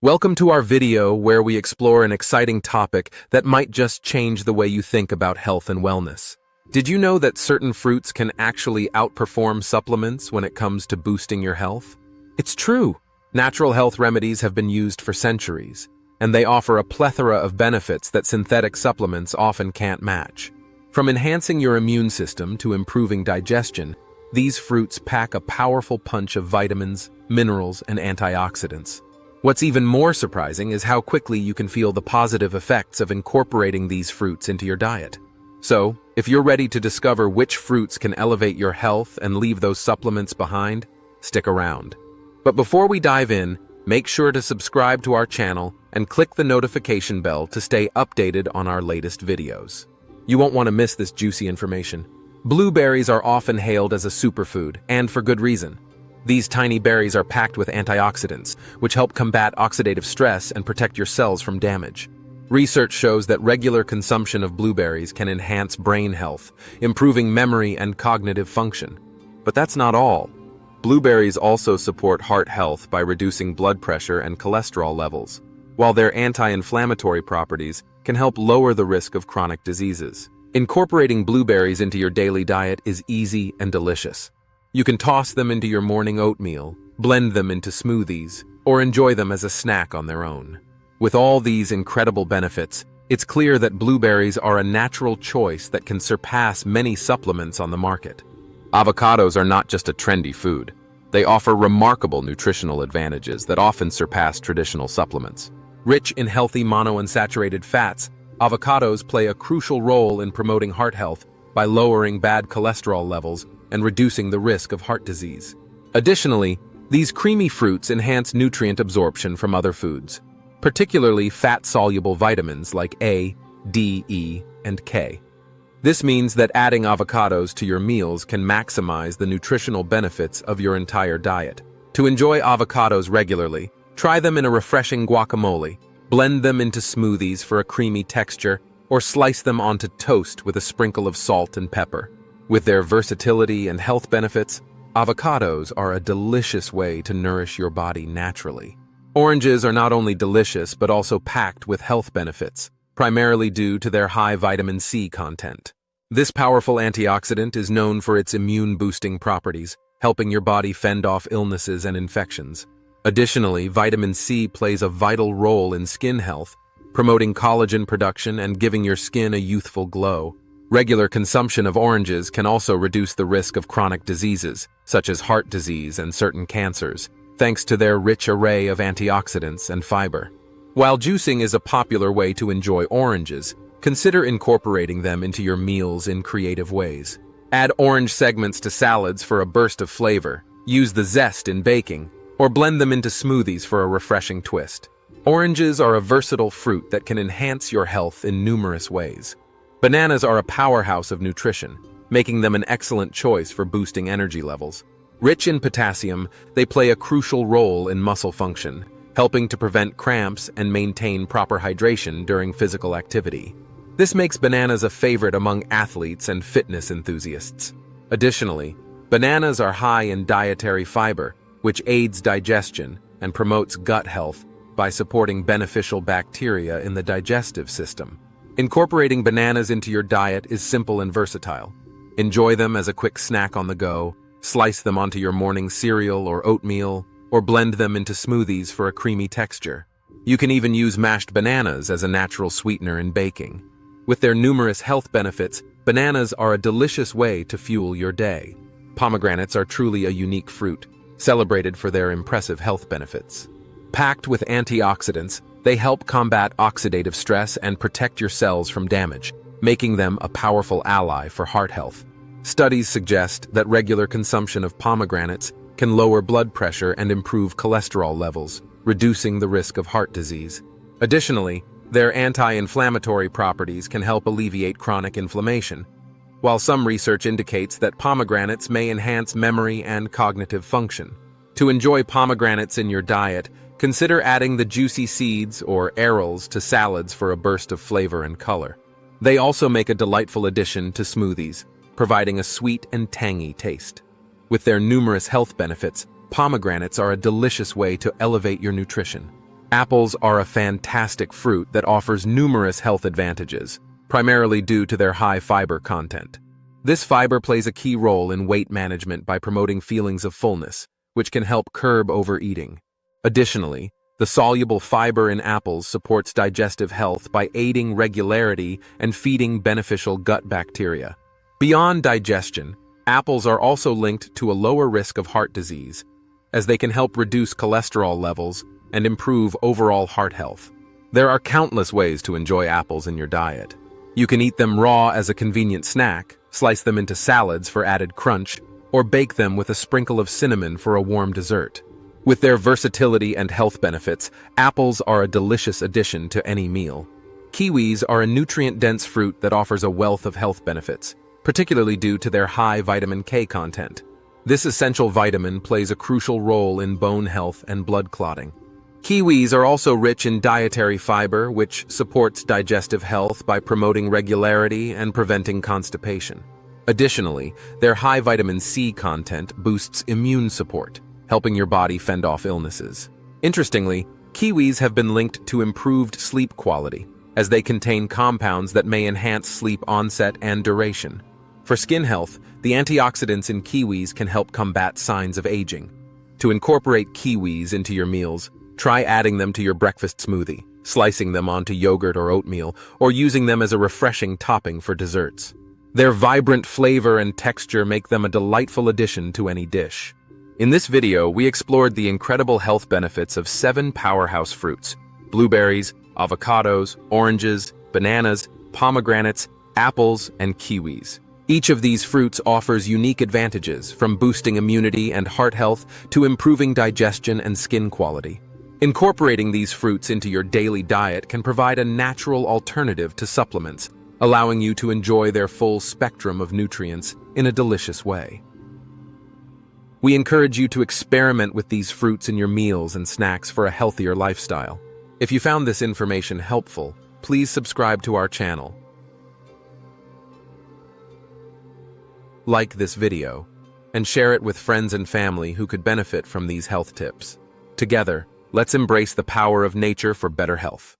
Welcome to our video where we explore an exciting topic that might just change the way you think about health and wellness. Did you know that certain fruits can actually outperform supplements when it comes to boosting your health? It's true. Natural health remedies have been used for centuries, and they offer a plethora of benefits that synthetic supplements often can't match. From enhancing your immune system to improving digestion, these fruits pack a powerful punch of vitamins, minerals, and antioxidants. What's even more surprising is how quickly you can feel the positive effects of incorporating these fruits into your diet. So, if you're ready to discover which fruits can elevate your health and leave those supplements behind, stick around. But before we dive in, make sure to subscribe to our channel and click the notification bell to stay updated on our latest videos. You won't want to miss this juicy information. Blueberries are often hailed as a superfood, and for good reason. These tiny berries are packed with antioxidants, which help combat oxidative stress and protect your cells from damage. Research shows that regular consumption of blueberries can enhance brain health, improving memory and cognitive function. But that's not all. Blueberries also support heart health by reducing blood pressure and cholesterol levels, while their anti-inflammatory properties can help lower the risk of chronic diseases. Incorporating blueberries into your daily diet is easy and delicious. You can toss them into your morning oatmeal, blend them into smoothies, or enjoy them as a snack on their own. With all these incredible benefits, it's clear that blueberries are a natural choice that can surpass many supplements on the market. Avocados are not just a trendy food. They offer remarkable nutritional advantages that often surpass traditional supplements. Rich in healthy monounsaturated fats, avocados play a crucial role in promoting heart health by lowering bad cholesterol levels and reducing the risk of heart disease. Additionally, these creamy fruits enhance nutrient absorption from other foods, particularly fat-soluble vitamins like A, D, E, and K. This means that adding avocados to your meals can maximize the nutritional benefits of your entire diet. To enjoy avocados regularly, try them in a refreshing guacamole, blend them into smoothies for a creamy texture, or slice them onto toast with a sprinkle of salt and pepper. With their versatility and health benefits, avocados are a delicious way to nourish your body naturally. Oranges are not only delicious but also packed with health benefits, primarily due to their high vitamin C content. This powerful antioxidant is known for its immune-boosting properties, helping your body fend off illnesses and infections. Additionally, vitamin C plays a vital role in skin health, promoting collagen production and giving your skin a youthful glow. Regular consumption of oranges can also reduce the risk of chronic diseases, such as heart disease and certain cancers, thanks to their rich array of antioxidants and fiber. While juicing is a popular way to enjoy oranges, consider incorporating them into your meals in creative ways. Add orange segments to salads for a burst of flavor, use the zest in baking, or blend them into smoothies for a refreshing twist. Oranges are a versatile fruit that can enhance your health in numerous ways. Bananas are a powerhouse of nutrition, making them an excellent choice for boosting energy levels. Rich in potassium, they play a crucial role in muscle function, helping to prevent cramps and maintain proper hydration during physical activity. This makes bananas a favorite among athletes and fitness enthusiasts. Additionally, bananas are high in dietary fiber, which aids digestion and promotes gut health by supporting beneficial bacteria in the digestive system. Incorporating bananas into your diet is simple and versatile. Enjoy them as a quick snack on the go, slice them onto your morning cereal or oatmeal, or blend them into smoothies for a creamy texture. You can even use mashed bananas as a natural sweetener in baking. With their numerous health benefits, bananas are a delicious way to fuel your day. Pomegranates are truly a unique fruit, celebrated for their impressive health benefits. Packed with antioxidants, they help combat oxidative stress and protect your cells from damage, making them a powerful ally for heart health. Studies suggest that regular consumption of pomegranates can lower blood pressure and improve cholesterol levels, reducing the risk of heart disease. Additionally, their anti-inflammatory properties can help alleviate chronic inflammation, while some research indicates that pomegranates may enhance memory and cognitive function. To enjoy pomegranates in your diet, consider adding the juicy seeds or arils to salads for a burst of flavor and color. They also make a delightful addition to smoothies, providing a sweet and tangy taste. With their numerous health benefits, pomegranates are a delicious way to elevate your nutrition. Apples are a fantastic fruit that offers numerous health advantages, primarily due to their high fiber content. This fiber plays a key role in weight management by promoting feelings of fullness, which can help curb overeating. Additionally, the soluble fiber in apples supports digestive health by aiding regularity and feeding beneficial gut bacteria. Beyond digestion, apples are also linked to a lower risk of heart disease, as they can help reduce cholesterol levels and improve overall heart health. There are countless ways to enjoy apples in your diet. You can eat them raw as a convenient snack, slice them into salads for added crunch, or bake them with a sprinkle of cinnamon for a warm dessert. With their versatility and health benefits, apples are a delicious addition to any meal. Kiwis are a nutrient-dense fruit that offers a wealth of health benefits, particularly due to their high vitamin K content. This essential vitamin plays a crucial role in bone health and blood clotting. Kiwis are also rich in dietary fiber, which supports digestive health by promoting regularity and preventing constipation. Additionally, their high vitamin C content boosts immune support, helping your body fend off illnesses. Interestingly, kiwis have been linked to improved sleep quality, as they contain compounds that may enhance sleep onset and duration. For skin health, the antioxidants in kiwis can help combat signs of aging. To incorporate kiwis into your meals, try adding them to your breakfast smoothie, slicing them onto yogurt or oatmeal, or using them as a refreshing topping for desserts. Their vibrant flavor and texture make them a delightful addition to any dish. In this video, we explored the incredible health benefits of 7 powerhouse fruits: blueberries, avocados, oranges, bananas, pomegranates, apples, and kiwis. Each of these fruits offers unique advantages, from boosting immunity and heart health to improving digestion and skin quality. Incorporating these fruits into your daily diet can provide a natural alternative to supplements, allowing you to enjoy their full spectrum of nutrients in a delicious way. We encourage you to experiment with these fruits in your meals and snacks for a healthier lifestyle. If you found this information helpful, please subscribe to our channel. Like this video, and share it with friends and family who could benefit from these health tips. Together, let's embrace the power of nature for better health.